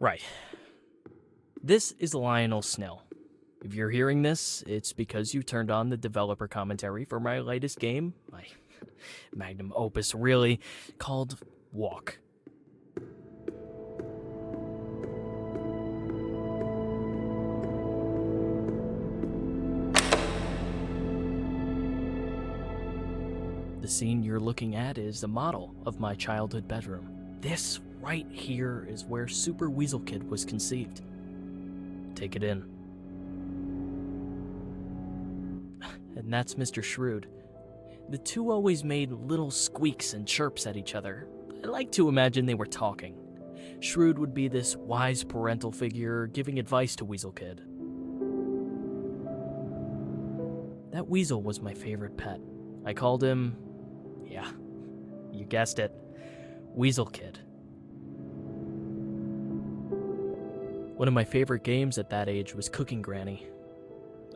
Right. This is Lionel Snell. If you're hearing this, it's because you turned on the developer commentary for my latest game, my magnum opus really, called Walk. The scene you're looking at is a model of my childhood bedroom. This right here is where Super Weasel Kid was conceived. Take it in. And that's Mr. Shrewd. The two always made little squeaks and chirps at each other. I like to imagine they were talking. Shrewd would be this wise parental figure giving advice to Weasel Kid. That weasel was my favorite pet. I called him, yeah, you guessed it, Weasel Kid. One of my favorite games at that age was Cooking Granny.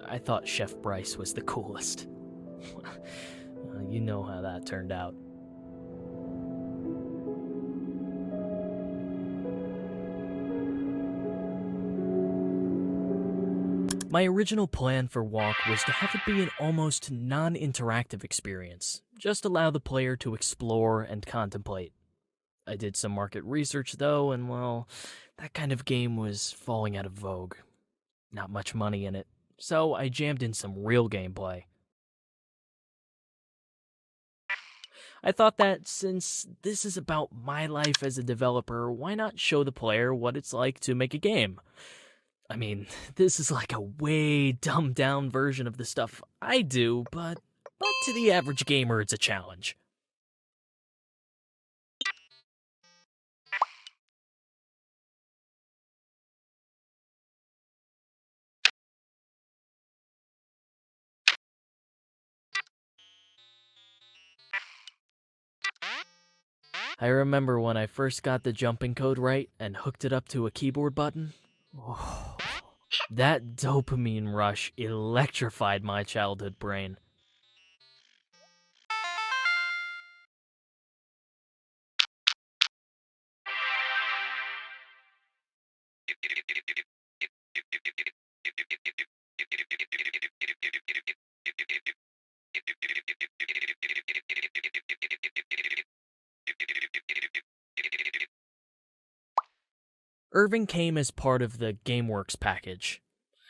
I thought Chef Bryce was the coolest. You know how that turned out. My original plan for Walk was to have it be an almost non-interactive experience, just allow the player to explore and contemplate. I did some market research though, and well, that kind of game was falling out of vogue. Not much money in it, so I jammed in some real gameplay. I thought that since this is about my life as a developer, why not show the player what it's like to make a game? I mean, this is like a way dumbed down version of the stuff I do, but to the average gamer it's a challenge. I remember when I first got the jumping code right and hooked it up to a keyboard button. Oh, that dopamine rush electrified my childhood brain. Irving came as part of the GameWorks package.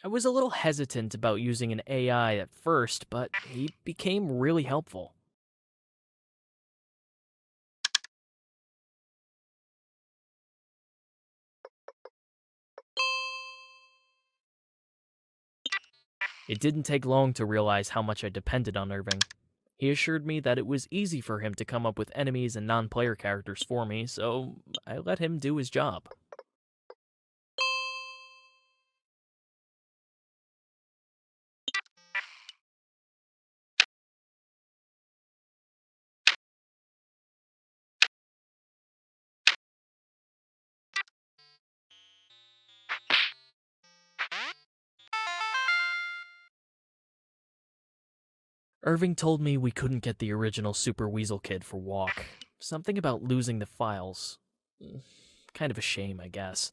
I was a little hesitant about using an AI at first, but he became really helpful. It didn't take long to realize how much I depended on Irving. He assured me that it was easy for him to come up with enemies and non-player characters for me, so I let him do his job. Irving told me we couldn't get the original Super Weasel Kid for Walk. Something about losing the files. Kind of a shame, I guess.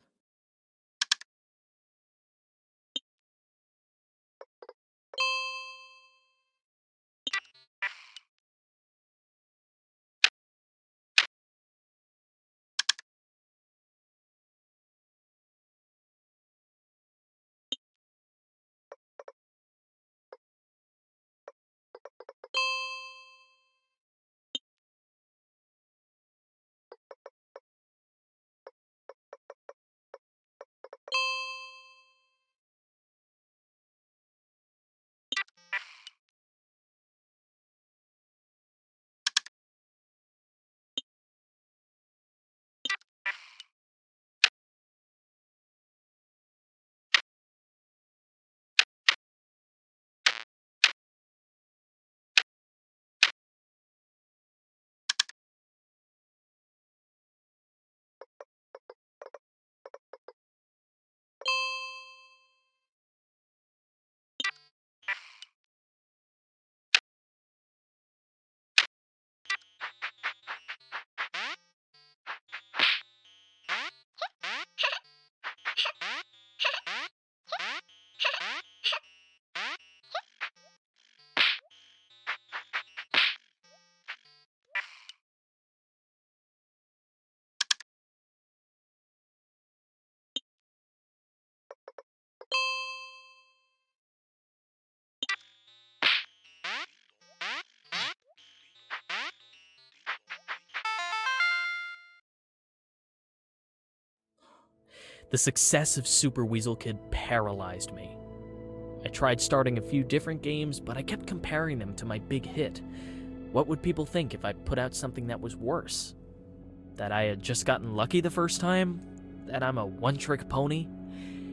The success of Super Weasel Kid paralyzed me. I tried starting a few different games, but I kept comparing them to my big hit. What would people think if I put out something that was worse? That I had just gotten lucky the first time? That I'm a one-trick pony?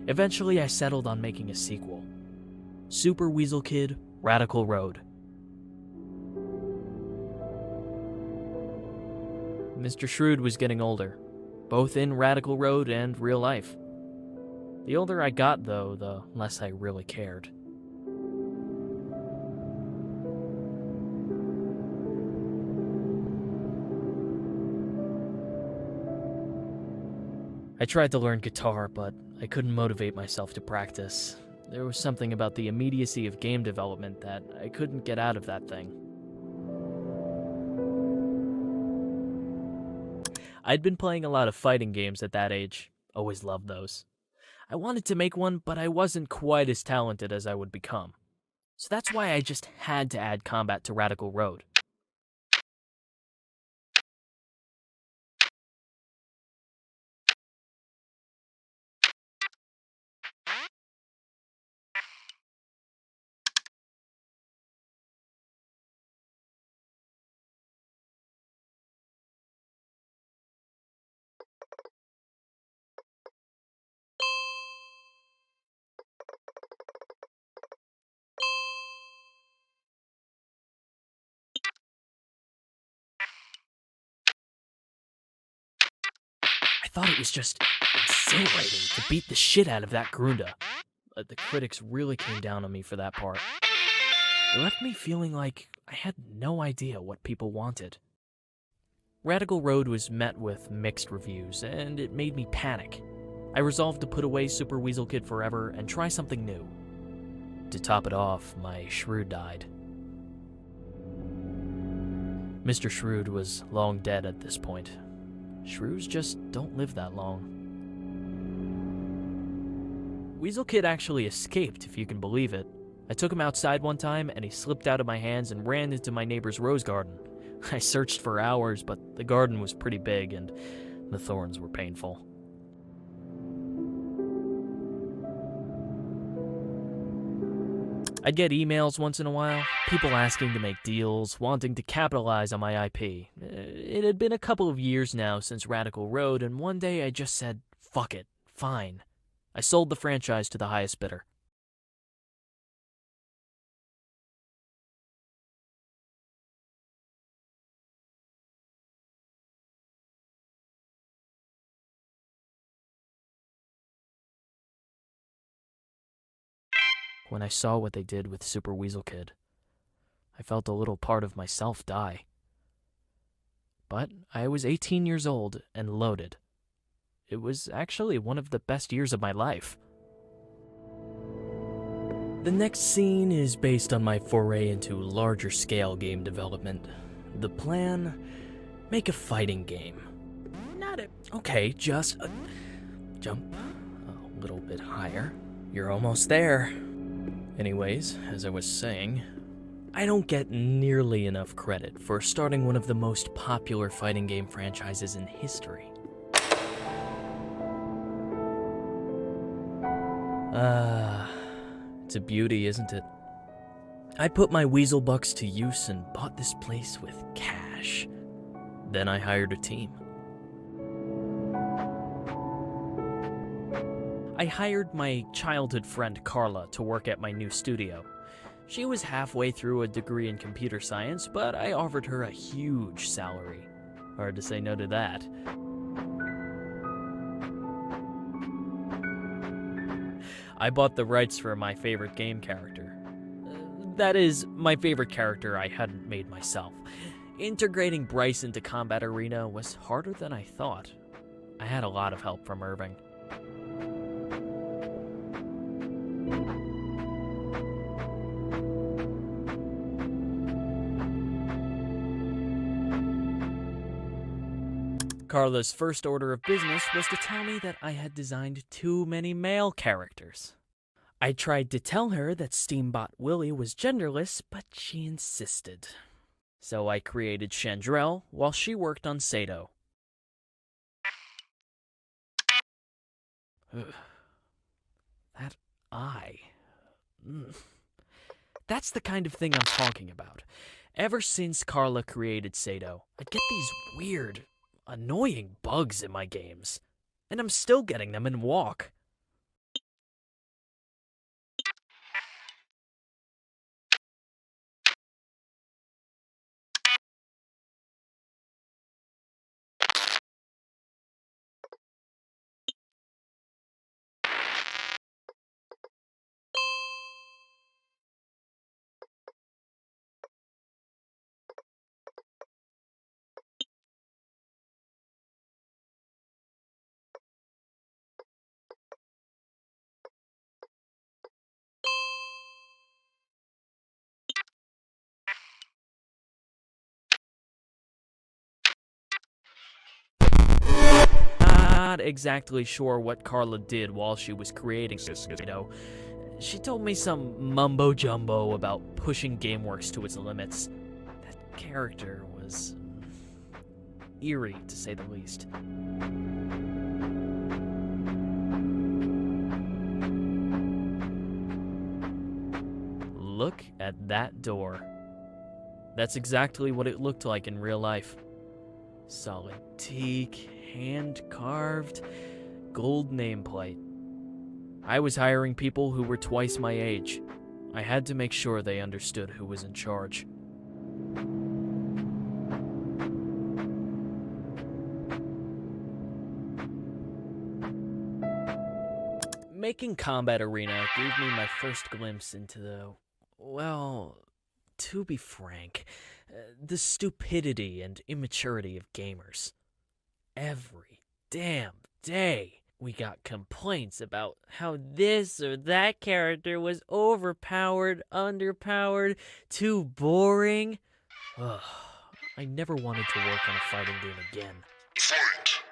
Eventually, I settled on making a sequel. Super Weasel Kid: Radical Road. Mr. Shrewd was getting older, both in Radical Road and real life. The older I got, though, the less I really cared. I tried to learn guitar, but I couldn't motivate myself to practice. There was something about the immediacy of game development that I couldn't get out of that thing. I'd been playing a lot of fighting games at that age. Always loved those. I wanted to make one, but I wasn't quite as talented as I would become. So that's why I just had to add combat to Radical Road. I thought it was just exhilarating to beat the shit out of that Grunda. But the critics really came down on me for that part. It left me feeling like I had no idea what people wanted. Radical Road was met with mixed reviews, and it made me panic. I resolved to put away Super Weasel Kid forever and try something new. To top it off, my Shrew died. Mr. Shrewd was long dead at this point. Shrews just don't live that long. Weasel Kid actually escaped, if you can believe it. I took him outside one time, and he slipped out of my hands and ran into my neighbor's rose garden. I searched for hours, but the garden was pretty big, and the thorns were painful. I'd get emails once in a while, people asking to make deals, wanting to capitalize on my IP. It had been a couple of years now since Radical Road, and one day I just said, fuck it, fine. I sold the franchise to the highest bidder. When I saw what they did with Super Weasel Kid, I felt a little part of myself die. But I was 18 years old and loaded. It was actually one of the best years of my life. The next scene is based on my foray into larger scale game development. The plan? Make a fighting game. Okay, just jump a little bit higher. You're almost there. Anyways, as I was saying, I don't get nearly enough credit for starting one of the most popular fighting game franchises in history. It's a beauty, isn't it? I put my weasel bucks to use and bought this place with cash. Then I hired a team. I hired my childhood friend Carla to work at my new studio. She was halfway through a degree in computer science, but I offered her a huge salary. Hard to say no to that. I bought the rights for my favorite game character. That is, my favorite character I hadn't made myself. Integrating Bryce into Combat Arena was harder than I thought. I had a lot of help from Irving. Carla's first order of business was to tell me that I had designed too many male characters. I tried to tell her that Steambot Willie was genderless, but she insisted. So I created Chandrell while she worked on Sato. That eye. That's the kind of thing I'm talking about. Ever since Carla created Sato, I'd get these weird, annoying bugs in my games. And I'm still getting them in Walk. not exactly sure what Carla did while she was creating this, you know. She told me some mumbo-jumbo about pushing GameWorks to its limits. That character was eerie, to say the least. Look at that door. That's exactly what it looked like in real life. Solid teak, hand-carved, gold nameplate. I was hiring people who were twice my age. I had to make sure they understood who was in charge. Making Combat Arena gave me my first glimpse into the, well, to be frank, the stupidity and immaturity of gamers. Every damn day, we got complaints about how this or that character was overpowered, underpowered, too boring. Ugh, I never wanted to work on a fighting game again. Fight!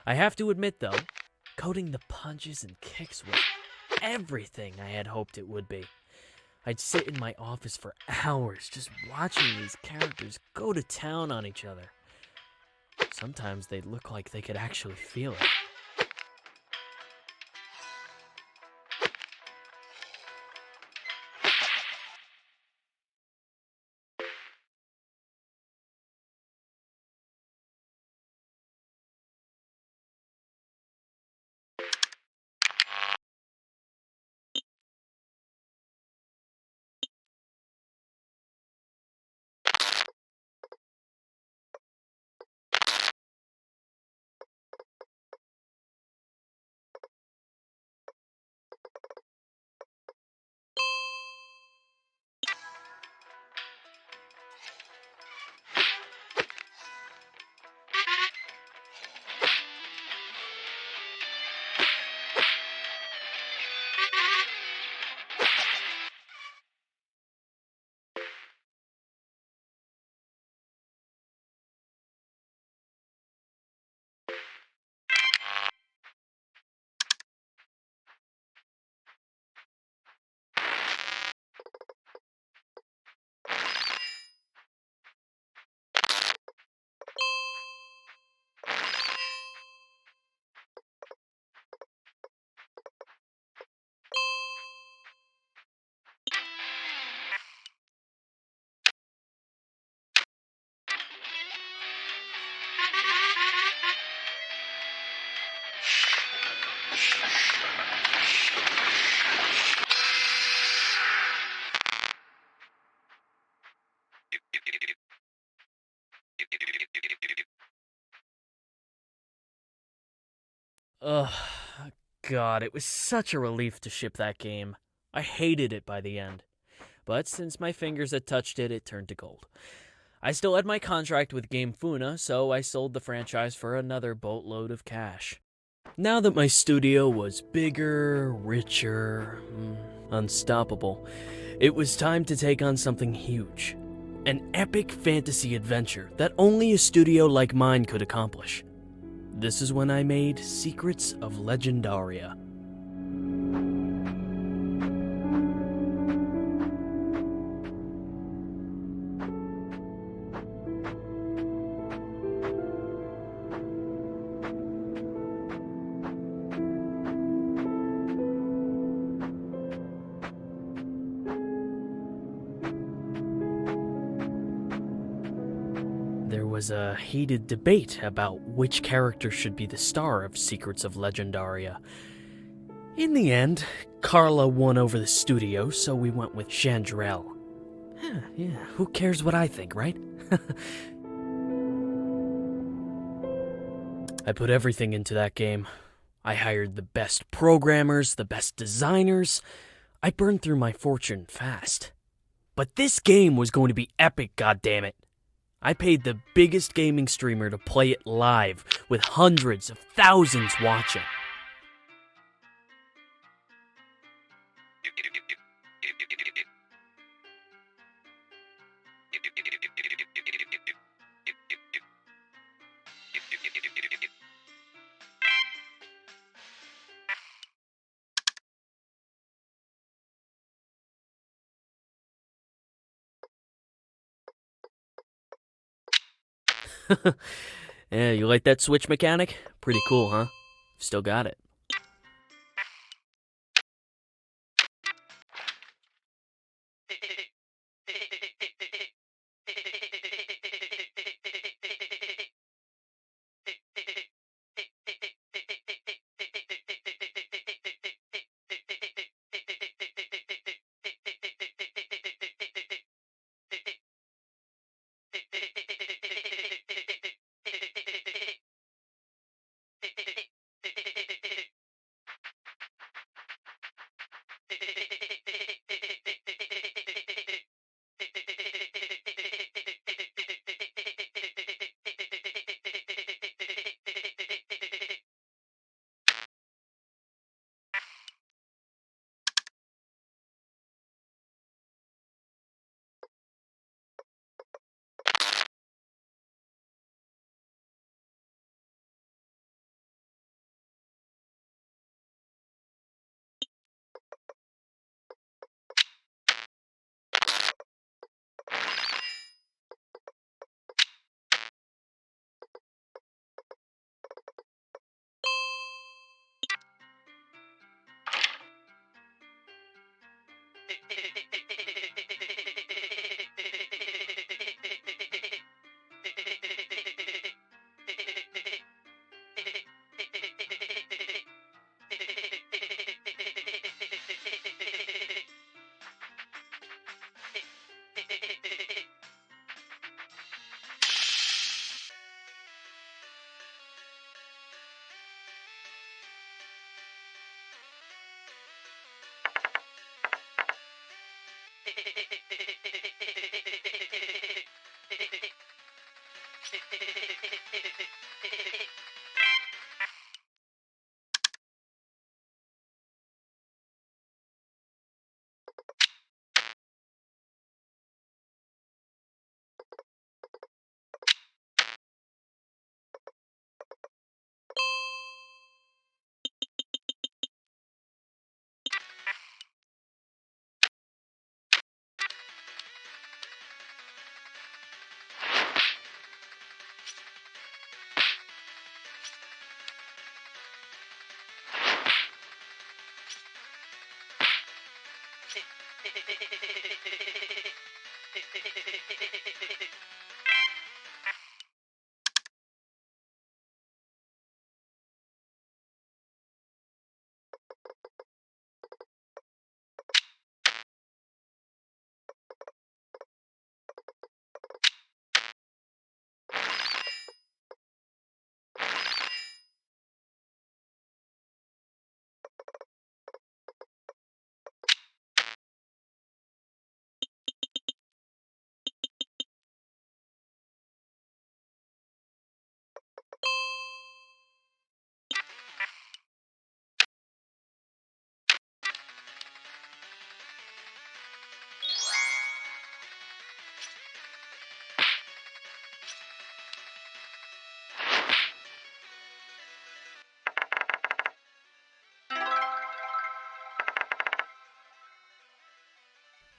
I have to admit, though, coding the punches and kicks was everything I had hoped it would be. I'd sit in my office for hours just watching these characters go to town on each other. Sometimes they'd look like they could actually feel it. Ugh, God, it was such a relief to ship that game. I hated it by the end. But since my fingers had touched it, it turned to gold. I still had my contract with Game Funa, so I sold the franchise for another boatload of cash. Now that my studio was bigger, richer, unstoppable, it was time to take on something huge. An epic fantasy adventure that only a studio like mine could accomplish. This is when I made Secrets of Legendaria. There was a heated debate about which character should be the star of Secrets of Legendaria. In the end, Carla won over the studio, so we went with Chandrel. Yeah, who cares what I think, right? I put everything into that game. I hired the best programmers, the best designers. I burned through my fortune fast. But this game was going to be epic, goddammit. I paid the biggest gaming streamer to play it live, with hundreds of thousands watching. Yeah, you like that switch mechanic? Pretty cool, huh? Still got it.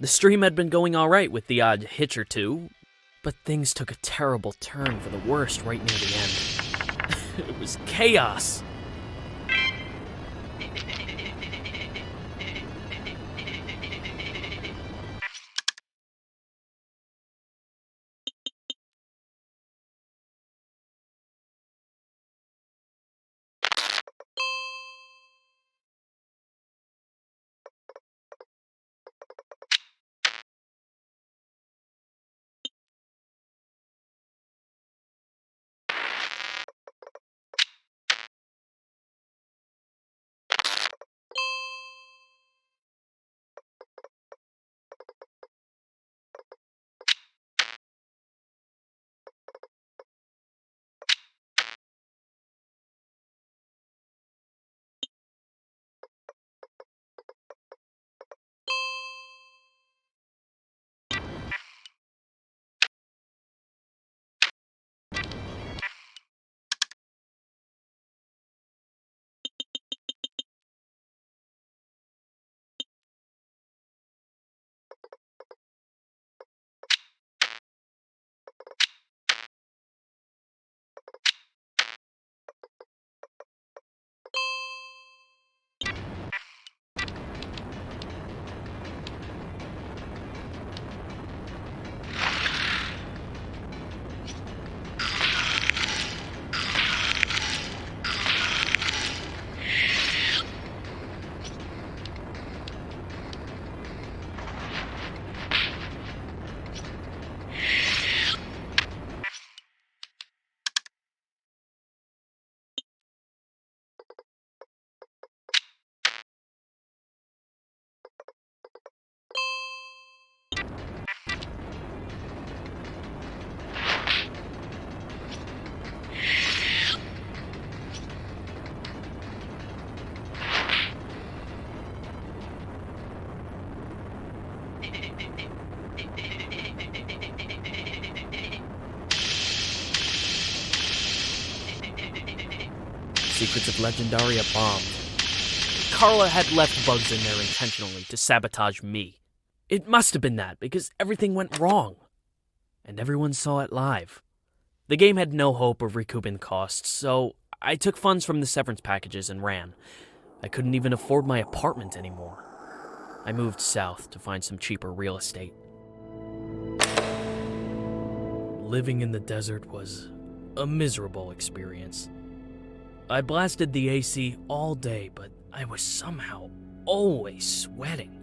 The stream had been going alright with the odd hitch or two, but things took a terrible turn for the worst right near the end. It was chaos. Secrets of Legendaria bombed. Carla had left bugs in there intentionally to sabotage me. It must have been that, because everything went wrong. And everyone saw it live. The game had no hope of recouping costs, so I took funds from the severance packages and ran. I couldn't even afford my apartment anymore. I moved south to find some cheaper real estate. Living in the desert was a miserable experience. I blasted the AC all day, but I was somehow always sweating.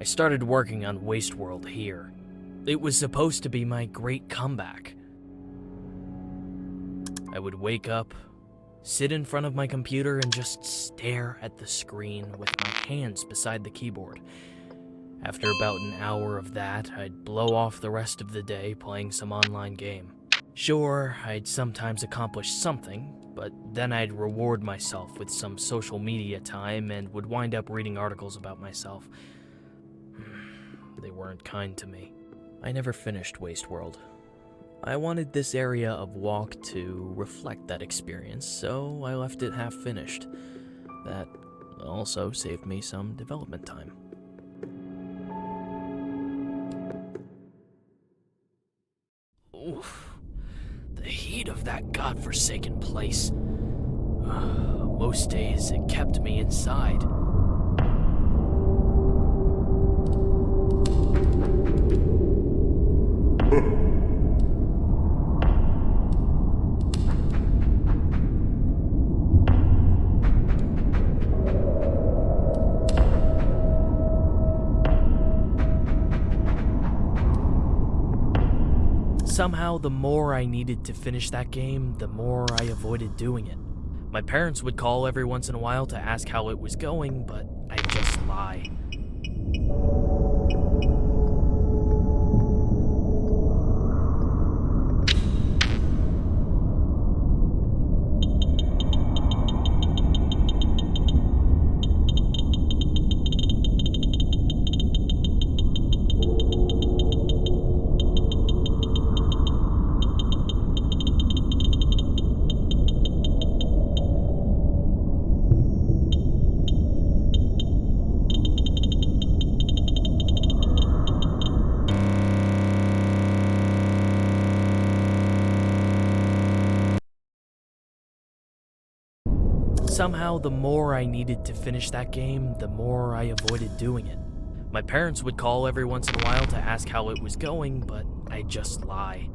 I started working on Wasteworld here. It was supposed to be my great comeback. I would wake up, sit in front of my computer, and just stare at the screen with my hands beside the keyboard. After about an hour of that, I'd blow off the rest of the day playing some online game. Sure, I'd sometimes accomplish something, but then I'd reward myself with some social media time and would wind up reading articles about myself. They weren't kind to me. I never finished Wasteworld. I wanted this area of walk to reflect that experience, so I left it half finished. That also saved me some development time. Oof. The heat of that godforsaken place. Most days it kept me inside. Somehow, the more I needed to finish that game, the more I avoided doing it. My parents would call every once in a while to ask how it was going, but I'd just lie. somehow the more I needed to finish that game, the more I avoided doing it. My parents would call every once in a while to ask how it was going, but I'd just lie.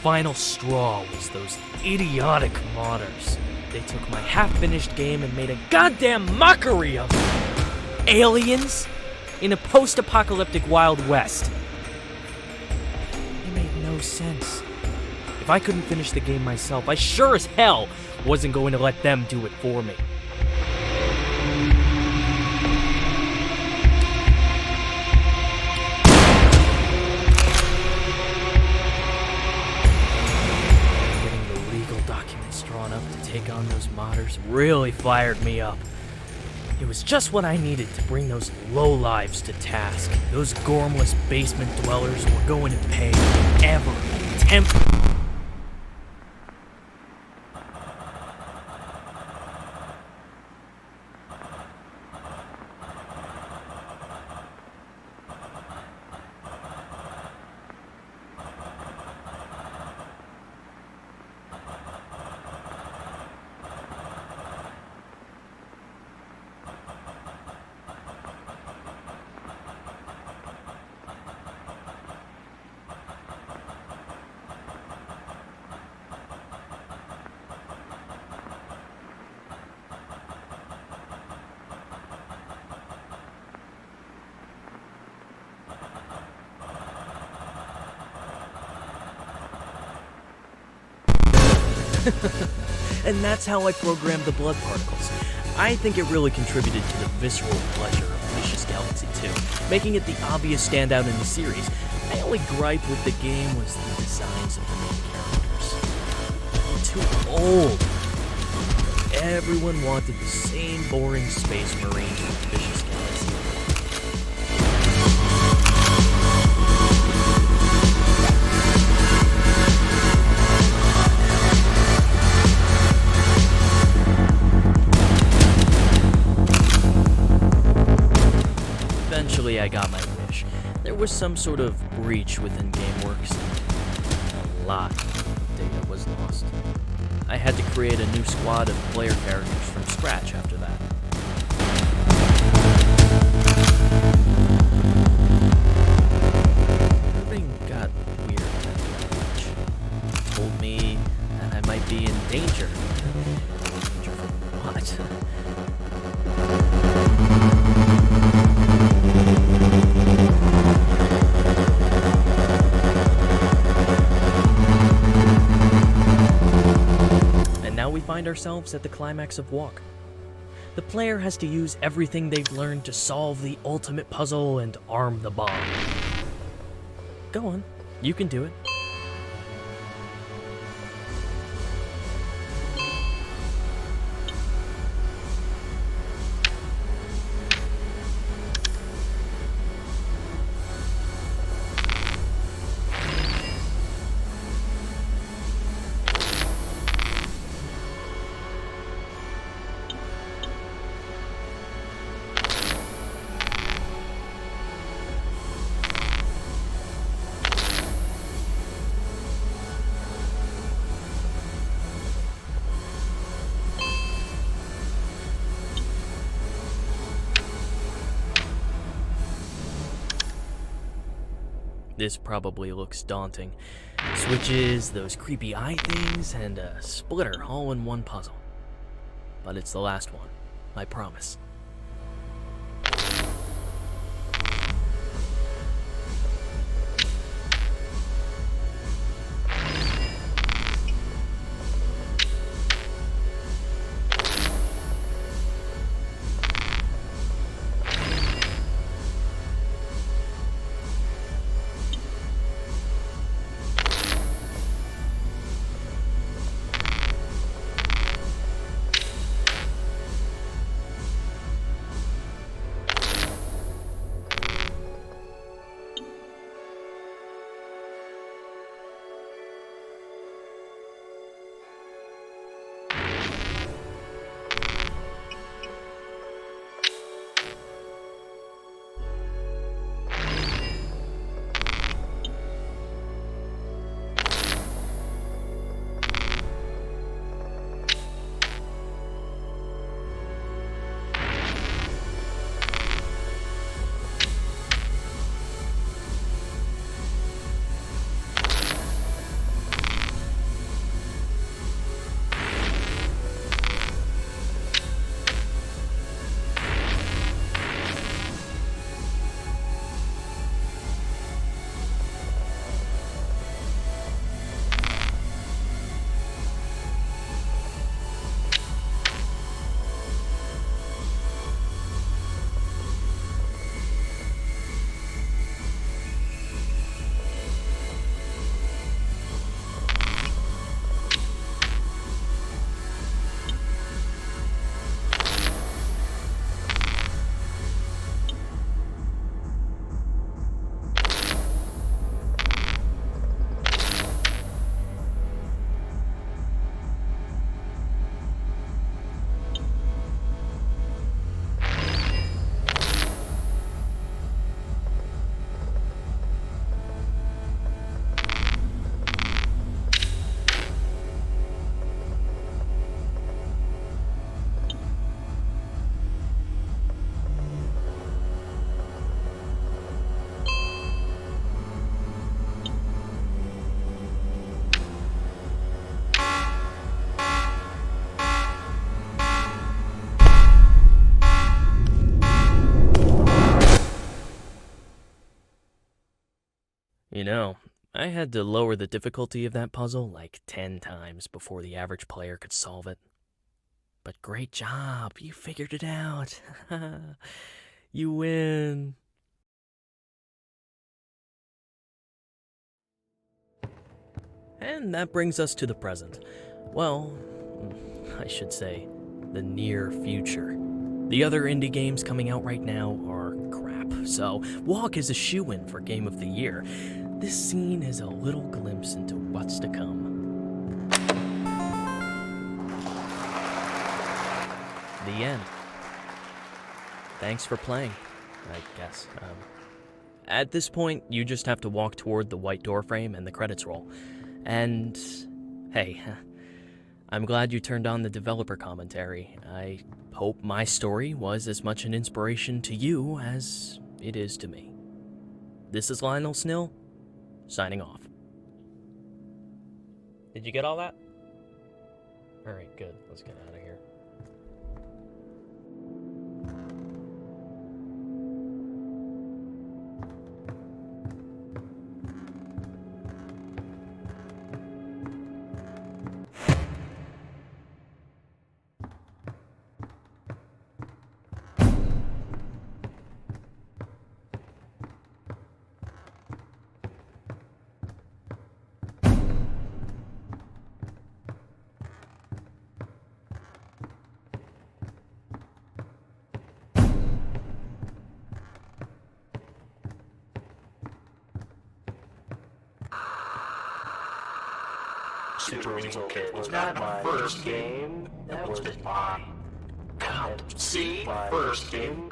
Final straw was those idiotic modders. They took my half-finished game and made a goddamn mockery of it. Aliens in a post-apocalyptic Wild West. It made no sense. If I couldn't finish the game myself, I sure as hell wasn't going to let them do it for me. Take on those modders really fired me up. It was just what I needed to bring those lowlives to task. Those gormless basement dwellers were going to pay ever attempt. And that's how I programmed the blood particles. I think it really contributed to the visceral pleasure of Vicious Galaxy 2, making it the obvious standout in the series. My only gripe with the game was the designs of the main characters. Too old. Everyone wanted the same boring space marine with Vicious Galaxy. Eventually I got my wish. There was some sort of breach within GameWorks. A lot of data was lost. I had to create a new squad of player characters from scratch after that. Everything got weird at the village. Told me that I might be in danger. Danger from what? We find ourselves at the climax of Walk. The player has to use everything they've learned to solve the ultimate puzzle and arm the bomb. Go on, you can do it. This probably looks daunting. Switches, those creepy eye things, and a splitter all in one puzzle. But it's the last one, I promise. You know, I had to lower the difficulty of that puzzle like 10 times before the average player could solve it. But great job, you figured it out. You win. And that brings us to the present. Well, I should say, the near future. The other indie games coming out right now are crap, so Walk is a shoo-in for Game of the Year. This scene is a little glimpse into what's to come. The end. Thanks for playing, I guess. At this point, you just have to walk toward the white door frame and the credits roll. And, hey, I'm glad you turned on the developer commentary. I hope my story was as much an inspiration to you as it is to me. This is Lionel Snill, signing off. Did you get all that? Alright, good. Let's get out of here. It was not my first game, that was my count. See? First game.